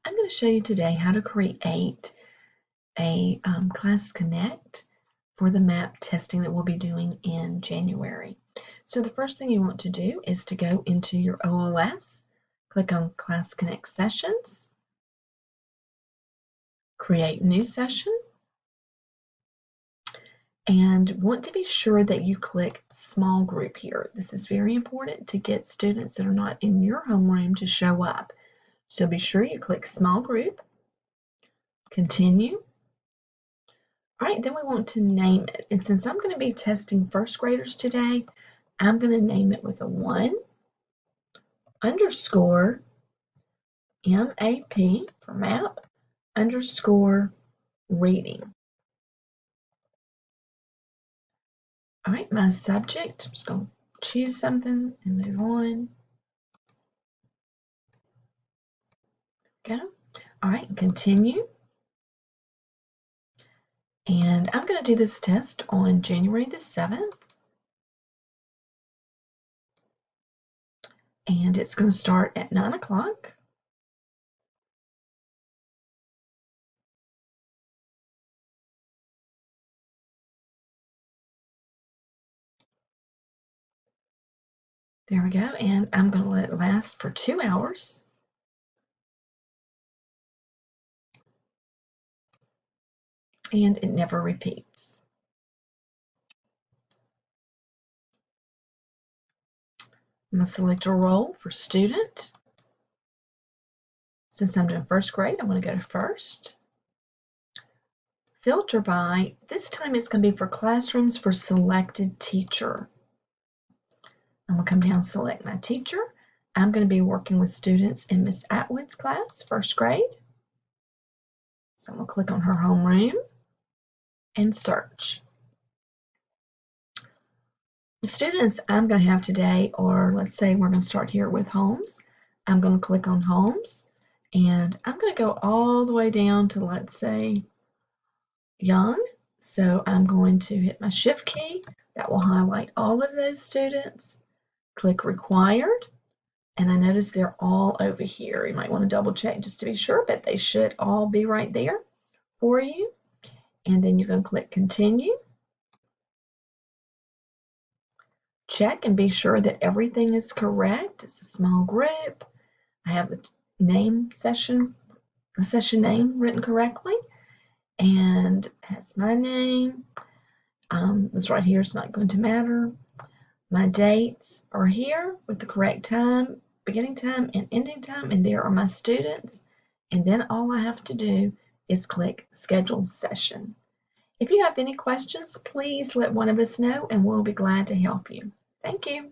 I'm going to show you today how to create a Class Connect for the MAP testing that we'll be doing in January. So the first thing you want to do is to go into your OLS, click on Class Connect Sessions, create new session, and want to be sure that you click small group here. This is very important to get students that are not in your homeroom to show up. So be sure you click small group, continue. All right, then we want to name it. And since I'm going to be testing first graders today, I'm going to name it with a 1 underscore MAP for map underscore reading. All right, my subject, I'm just going to choose something and move on. Okay. All right, continue. And I'm going to do this test on January the 7th. And it's going to start at 9 o'clock. There we go. And I'm going to let it last for 2 hours. And it never repeats. I'm going to select a role for student. Since I'm doing first grade, I'm going to go to first. Filter by, this time it's going to be for classrooms for selected teacher. I'm going to come down and select my teacher. I'm going to be working with students in Miss Atwood's class, first grade. So I'm going to click on her homeroom and search. The students I'm going to have today are, let's say we're going to start here with Holmes. I'm going to click on Holmes and I'm going to go all the way down to, let's say, Young. So I'm going to hit my Shift key. That will highlight all of those students. Click Required. And I notice they're all over here. You might want to double check just to be sure, but they should all be right there for you. And then you're going to click Continue. Check and be sure that everything is correct. It's a small group. I have the session name written correctly. And has my name. This right here is not going to matter. My dates are here with the correct time, beginning time and ending time, and there are my students. And then all I have to do is click Schedule Session. If you have any questions, please let one of us know and we'll be glad to help you. Thank you.